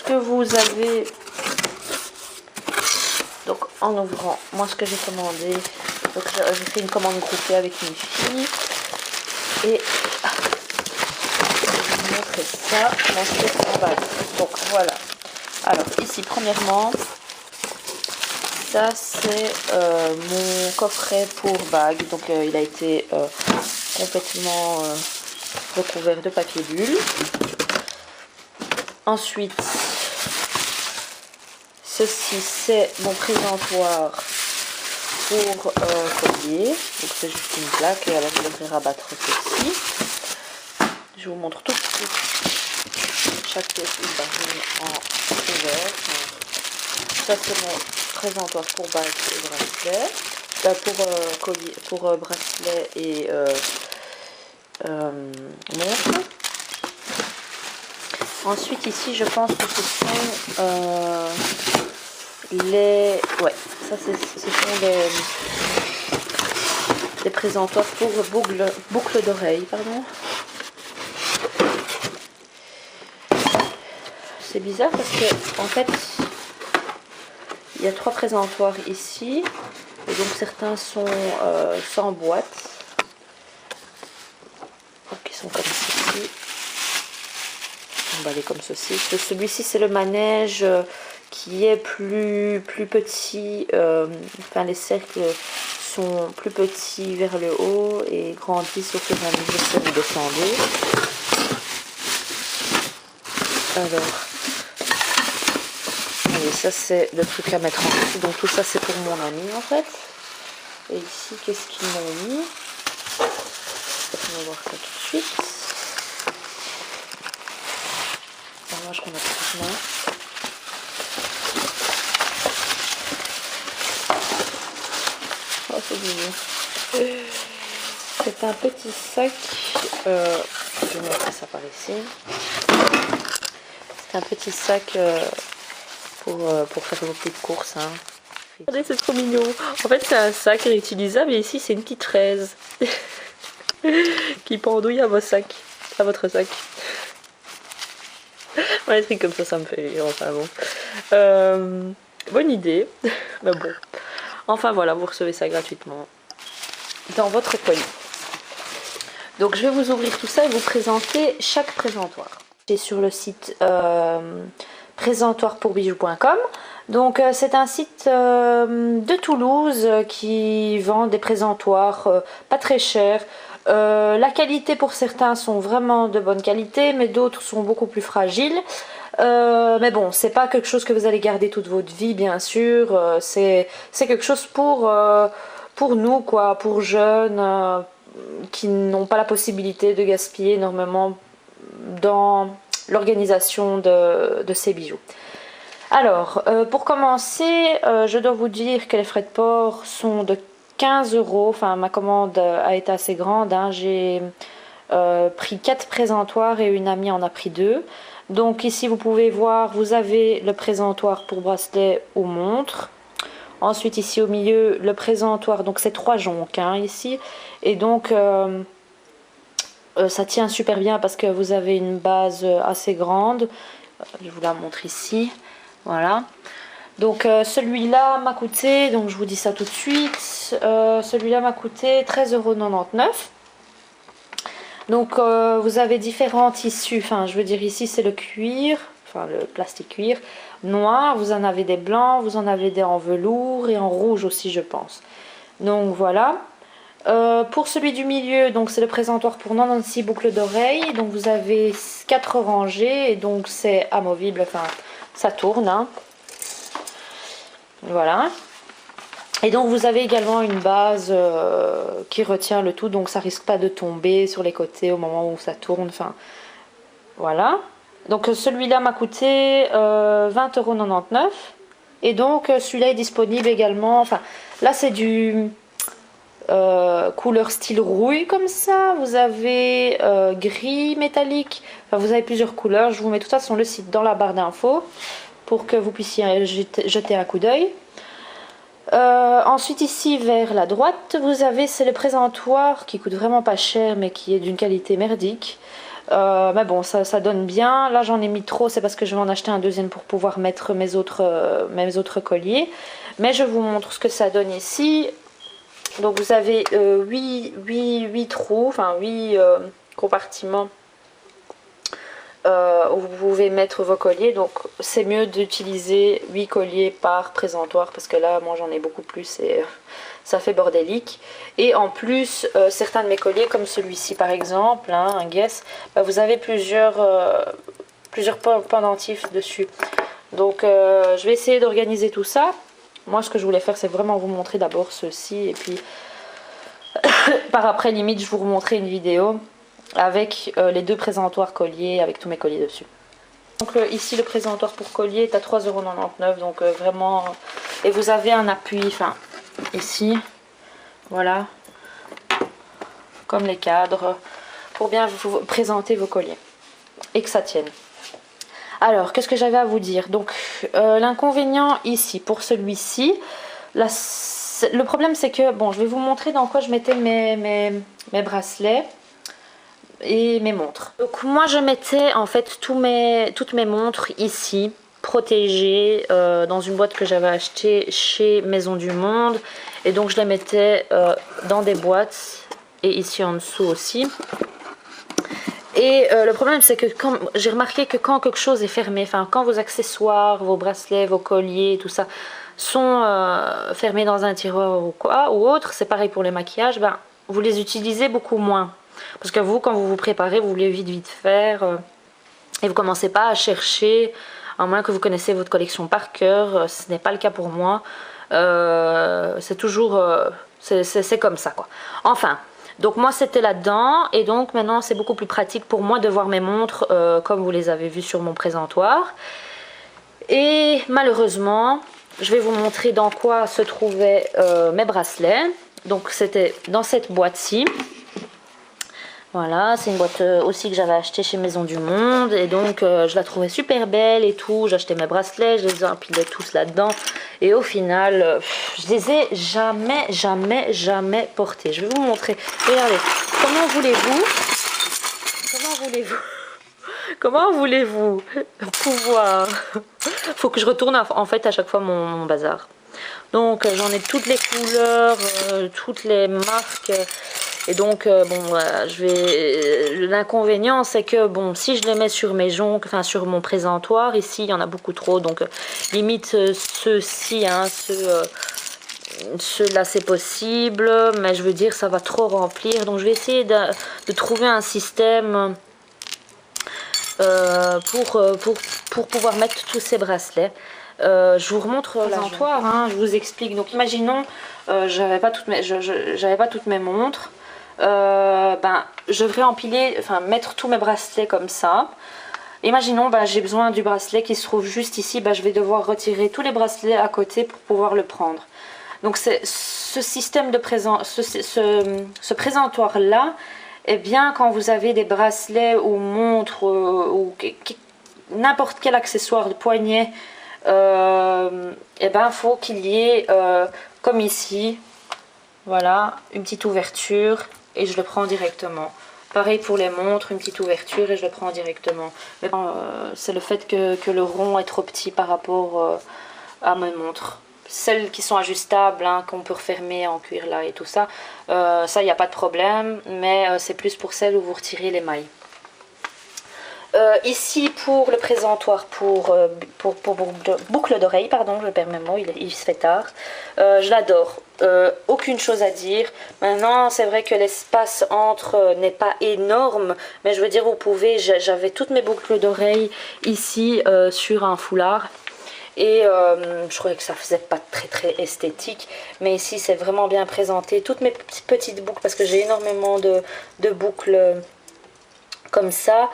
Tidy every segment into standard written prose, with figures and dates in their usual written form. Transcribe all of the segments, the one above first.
que vous avez... Donc en ouvrant, moi ce que j'ai commandé, donc j'ai fait une commande groupée avec une fille. Et je vais vous montrer ça, comment c'est en bas. Donc voilà. Alors ici premièrement, ça c'est mon coffret pour bague. Donc il a été complètement recouvert de papier bulle. Ensuite, ceci c'est mon présentoir pour collier. Donc c'est juste une plaque et alors je devrais rabattre ceci. Je vous montre tout de suite chaque pièce du baril en ouvert. Ça c'est mon présentoir pour bague et bracelet. Pour collier, pour bracelet et montre. Ensuite ici je pense que ce sont les... Ouais, ça ce sont des présentoirs pour boucle d'oreille, pardon. C'est bizarre parce que en fait il y a 3 présentoirs ici et donc certains sont sans boîte. Donc ils sont comme ceci. Emballés comme ceci. Celui-ci c'est le manège qui est plus petit. Enfin les cercles sont plus petits vers le haut et grandissent au fur et à mesure que vous descendez. Alors, allez, ça c'est le truc à mettre en dessous. Donc tout ça c'est pour mon ami en fait. Et ici, qu'est-ce qu'ils m'ont mis? On va voir ça tout de suite. Dommage qu'on a plus de main. Oh, c'est mignon. C'est un petit sac. Je vais mettre ça par ici. C'est un petit sac pour faire vos petites courses. Hein. Regardez, c'est trop mignon. En fait, c'est un sac réutilisable et ici, c'est une petite fraise qui pendouille à votre sac. Ouais, des trucs comme ça me fait rire. Enfin bon. Bonne idée. Mais bon. Enfin voilà, vous recevez ça gratuitement dans votre colis. Donc je vais vous ouvrir tout ça et vous présenter chaque présentoir. J'ai sur le site présentoirpourbijoux.com. Donc c'est un site de Toulouse qui vend des présentoirs pas très chers. La qualité pour certains sont vraiment de bonne qualité, mais d'autres sont beaucoup plus fragiles. Mais bon, c'est pas quelque chose que vous allez garder toute votre vie, bien sûr. C'est quelque chose pour nous, quoi, pour jeunes qui n'ont pas la possibilité de gaspiller énormément dans l'organisation de ces bijoux. Alors, pour commencer, je dois vous dire que les frais de port sont de 15 €. Enfin, ma commande a été assez grande. Hein. J'ai pris 4 présentoirs et une amie en a pris 2. Donc ici, vous pouvez voir, vous avez le présentoir pour bracelet ou montre. Ensuite, ici au milieu, le présentoir. Donc, c'est 3 joncs hein, ici. Et donc, ça tient super bien parce que vous avez une base assez grande. Je vous la montre ici. Voilà. Donc celui-là m'a coûté, donc je vous dis ça tout de suite, celui-là m'a coûté 13,99 €. Donc vous avez différents tissus, enfin je veux dire ici c'est le cuir, enfin le plastique cuir noir, vous en avez des blancs, vous en avez des en velours et en rouge aussi je pense. Donc voilà. Pour celui du milieu, donc c'est le présentoir pour 96 boucles d'oreilles, donc vous avez 4 rangées et donc c'est amovible, enfin ça tourne. Hein. Voilà. Et donc vous avez également une base qui retient le tout, donc ça risque pas de tomber sur les côtés au moment où ça tourne. Enfin, voilà. Donc celui-là m'a coûté 20,99 €. Et donc celui-là est disponible également. Enfin, là c'est du couleur style rouille comme ça. Vous avez gris métallique. Enfin, vous avez plusieurs couleurs. Je vous mets de toute façon le site dans la barre d'infos pour que vous puissiez jeter un coup d'œil. Ensuite ici vers la droite vous avez, c'est le présentoir qui coûte vraiment pas cher mais qui est d'une qualité merdique. Mais bon, ça donne bien. Là, j'en ai mis trop, c'est parce que je vais en acheter un deuxième pour pouvoir mettre mes autres colliers. Mais je vous montre ce que ça donne ici. Donc vous avez 8 trous, enfin 8 compartiments où vous pouvez mettre vos colliers. Donc c'est mieux d'utiliser 8 colliers par présentoir parce que là moi j'en ai beaucoup plus et ça fait bordélique. Et en plus certains de mes colliers comme celui-ci par exemple, hein, un Guess, bah, vous avez plusieurs pendentifs dessus. Donc je vais essayer d'organiser tout ça. Moi ce que je voulais faire c'est vraiment vous montrer d'abord ceci et puis par après limite je vous remontrerai une vidéo avec les deux présentoirs colliers avec tous mes colliers dessus. Donc ici le présentoir pour collier est à 3,99 €, donc vraiment, et vous avez un appui, enfin ici, voilà, comme les cadres, pour bien vous présenter vos colliers et que ça tienne. Alors qu'est-ce que j'avais à vous dire? Donc l'inconvénient ici pour celui-ci, le problème c'est que, bon, je vais vous montrer dans quoi je mettais mes bracelets et mes montres. Donc moi je mettais en fait toutes mes montres ici, protégées dans une boîte que j'avais achetée chez Maison du Monde. Et donc je les mettais dans des boîtes et ici en dessous aussi. Et le problème c'est que j'ai remarqué que quand quelque chose est fermé, enfin quand vos accessoires, vos bracelets, vos colliers, tout ça sont fermés dans un tiroir ou quoi ou autre, c'est pareil pour les maquillages, ben, vous les utilisez beaucoup moins. Parce que vous, quand vous vous préparez, vous voulez vite faire et vous commencez pas à chercher, à moins que vous connaissez votre collection par cœur. Ce n'est pas le cas pour moi. C'est toujours, c'est comme ça quoi. Enfin, donc moi c'était là-dedans et donc maintenant c'est beaucoup plus pratique pour moi de voir mes montres comme vous les avez vues sur mon présentoir. Et malheureusement, je vais vous montrer dans quoi se trouvaient mes bracelets. Donc c'était dans cette boîte-ci. Voilà, c'est une boîte aussi que j'avais achetée chez Maison du Monde. Et donc je la trouvais super belle et tout. J'achetais mes bracelets, je les empilais tous là-dedans. Et au final, je les ai jamais portés. Je vais vous montrer. Regardez, comment voulez-vous pouvoir... Faut que je retourne en fait à chaque fois mon bazar. Donc j'en ai toutes les couleurs, toutes les marques... Et donc, bon, l'inconvénient, c'est que, bon, si je les mets sur mes joncs, enfin, sur mon présentoir, ici, il y en a beaucoup trop. Donc, limite, ceux-ci, hein, ceux-là, c'est possible. Mais je veux dire, ça va trop remplir. Donc, je vais essayer de trouver un système pour pouvoir mettre tous ces bracelets. Je vous remontre le présentoir, hein, je vous explique. Donc, imaginons, j'avais pas toutes mes montres. Ben, je devrais empiler, enfin mettre tous mes bracelets comme ça. Imaginons, ben, j'ai besoin du bracelet qui se trouve juste ici, ben, je vais devoir retirer tous les bracelets à côté pour pouvoir le prendre. Donc c'est ce système de ce présentoir là, et bien quand vous avez des bracelets ou montres ou n'importe quel accessoire de poignet, et ben faut qu'il y ait comme ici, voilà, une petite ouverture. Et je le prends directement. Pareil pour les montres, une petite ouverture et je le prends directement. Mais c'est le fait que le rond est trop petit par rapport à mes montres. Celles qui sont ajustables, hein, qu'on peut refermer en cuir là et tout ça, ça il n'y a pas de problème. Mais c'est plus pour celles où vous retirez les mailles. Ici pour le présentoir pour boucle d'oreille, pardon, je perds mes mots, il se fait tard. Je l'adore, aucune chose à dire. Maintenant c'est vrai que l'espace entre n'est pas énorme, mais je veux dire vous pouvez, j'avais toutes mes boucles d'oreilles ici sur un foulard. Et je trouvais que ça faisait pas très esthétique, mais ici c'est vraiment bien présenté. Toutes mes petites boucles, parce que j'ai énormément de boucles comme ça.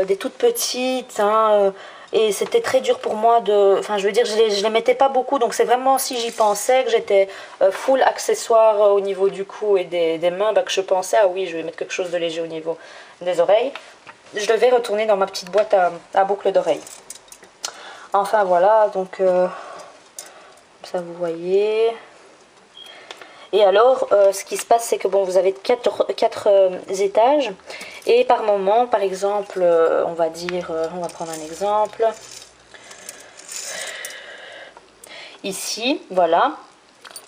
Des toutes petites, hein, et c'était très dur pour moi enfin je veux dire, je les mettais pas beaucoup, donc c'est vraiment si j'y pensais que j'étais full accessoire au niveau du cou et des mains, bah, que je pensais ah oui je vais mettre quelque chose de léger au niveau des oreilles. Je devais retourner dans ma petite boîte à boucles d'oreilles. Enfin voilà, donc ça vous voyez. Et alors, ce qui se passe, c'est que bon, vous avez quatre étages. Et par moment, par exemple, on va dire, on va prendre un exemple. Ici, voilà.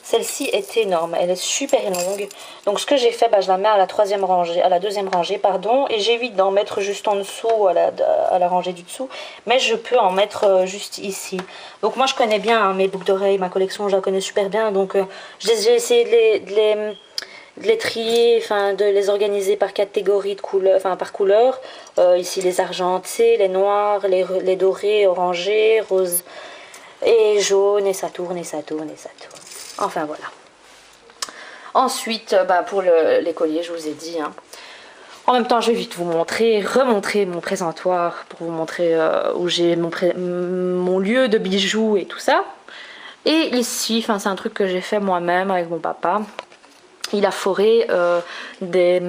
Celle-ci est énorme, elle est super longue. Donc ce que j'ai fait, je la mets à la deuxième rangée, pardon, et j'évite d'en mettre juste en dessous, à la rangée du dessous, mais je peux en mettre juste ici. Donc moi je connais bien hein, mes boucles d'oreilles, ma collection, je la connais super bien, donc j'ai essayé de les trier, enfin de les organiser par catégorie de couleur, enfin par couleur. Ici les argentés, les noirs, les dorés, orangés, roses et jaunes, et ça tourne, et ça tourne, et ça tourne. Enfin voilà. Ensuite, pour les colliers, je vous ai dit. Hein. En même temps, je vais vite vous remontrer mon présentoir pour vous montrer où j'ai mon lieu de bijoux et tout ça. Et ici, c'est un truc que j'ai fait moi-même avec mon papa. Il a foré des...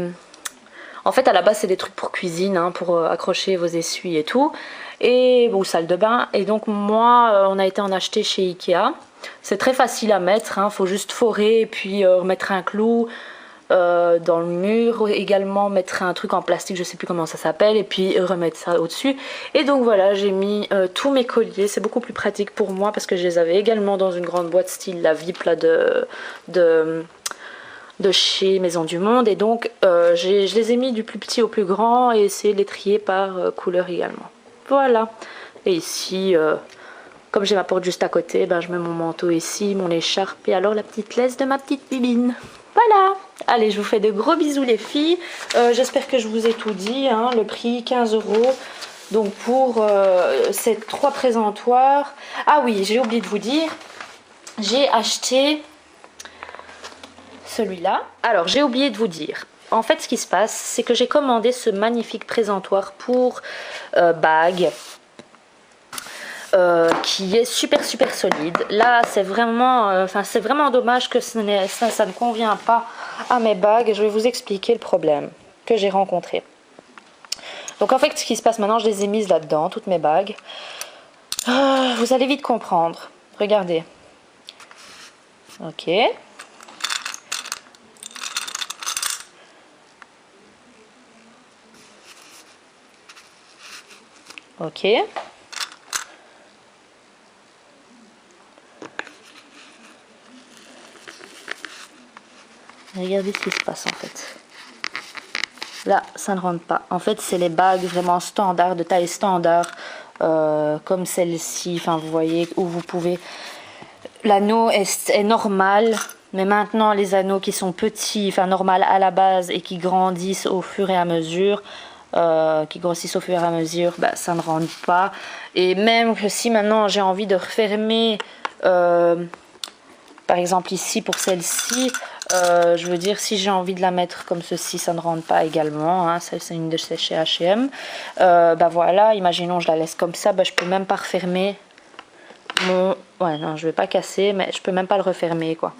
En fait, à la base, c'est des trucs pour cuisine, hein, pour accrocher vos essuies et tout. Et bon, salle de bain. Et donc, moi, on a été en acheter chez Ikea. C'est très facile à mettre, hein, faut juste forer et puis remettre un clou dans le mur, également mettre un truc en plastique, je sais plus comment ça s'appelle, et puis remettre ça au-dessus. Et donc voilà, j'ai mis tous mes colliers, c'est beaucoup plus pratique pour moi parce que je les avais également dans une grande boîte style la VIP là, de chez Maison du Monde, et donc je les ai mis du plus petit au plus grand et essayé de les trier par couleur également. Voilà, et ici... comme j'ai ma porte juste à côté, je mets mon manteau ici, mon écharpe et alors la petite laisse de ma petite bibine. Voilà. Allez, je vous fais de gros bisous les filles. J'espère que je vous ai tout dit. Hein, le prix 15 €. Donc pour ces 3 présentoirs. Ah oui, j'ai oublié de vous dire. J'ai acheté celui-là. Alors j'ai oublié de vous dire. En fait, ce qui se passe, c'est que j'ai commandé ce magnifique présentoir pour bague. Qui est super solide. Là c'est vraiment c'est vraiment dommage que ça ne convient pas à mes bagues. Je vais vous expliquer le problème que j'ai rencontré. Donc en fait ce qui se passe maintenant, je les ai mises là dedans, toutes mes bagues. Vous allez vite comprendre, regardez. Ok, ok. Regardez ce qui se passe en fait. Là, ça ne rentre pas. En fait, c'est les bagues vraiment standard, de taille standard, comme celle-ci. Enfin, vous voyez, où vous pouvez... L'anneau est normal, mais maintenant, les anneaux qui sont petits, enfin, normal à la base et qui grandissent au fur et à mesure, ça ne rentre pas. Et même que si maintenant, j'ai envie de refermer... par exemple ici pour celle-ci, je veux dire si j'ai envie de la mettre comme ceci, ça ne rentre pas également, hein, c'est une de chez H&M. Voilà, imaginons je la laisse comme ça, je peux même pas refermer mon... Ouais non, je vais pas casser, mais je peux même pas le refermer quoi.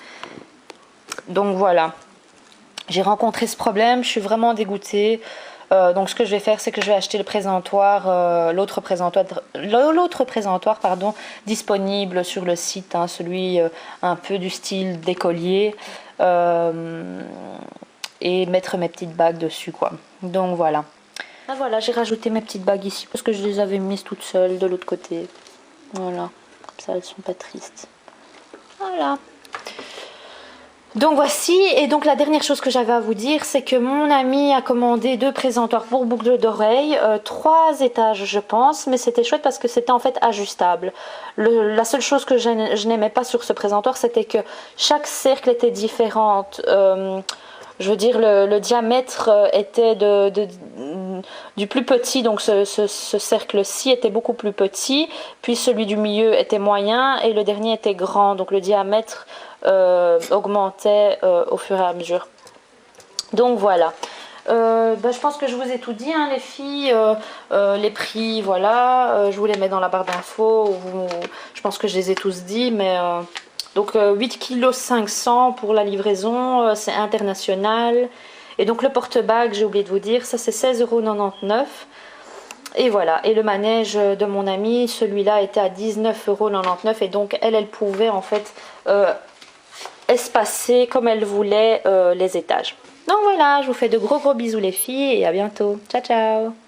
Donc voilà, j'ai rencontré ce problème, je suis vraiment dégoûtée. Donc ce que je vais faire, c'est que je vais acheter le présentoir, l'autre présentoir pardon, disponible sur le site, hein, celui un peu du style d'écolier, et mettre mes petites bagues dessus quoi. Donc voilà. Ah, voilà, j'ai rajouté mes petites bagues ici parce que je les avais mises toutes seules de l'autre côté. Voilà, comme ça elles sont pas tristes. Voilà. Donc voici, et donc la dernière chose que j'avais à vous dire, c'est que mon ami a commandé 2 présentoirs pour boucles d'oreilles, 3 étages je pense, mais c'était chouette parce que c'était en fait ajustable. La seule chose que je n'aimais pas sur ce présentoir, c'était que chaque cercle était différente. Je veux dire, le diamètre était du plus petit, donc ce cercle-ci était beaucoup plus petit, puis celui du milieu était moyen et le dernier était grand, donc le diamètre augmentait au fur et à mesure. Donc voilà. Je pense que je vous ai tout dit, hein, les filles. Les prix, voilà. Je vous les mets dans la barre d'infos. Je pense que je les ai tous dit, mais... Donc 8 kg 500 pour la livraison, c'est international. Et donc le porte-bague, j'ai oublié de vous dire, ça c'est 16,99 €. Et voilà, et le manège de mon amie, celui-là était à 19,99 €. Et donc elle pouvait en fait espacer comme elle voulait les étages. Donc voilà, je vous fais de gros bisous les filles et à bientôt. Ciao ciao.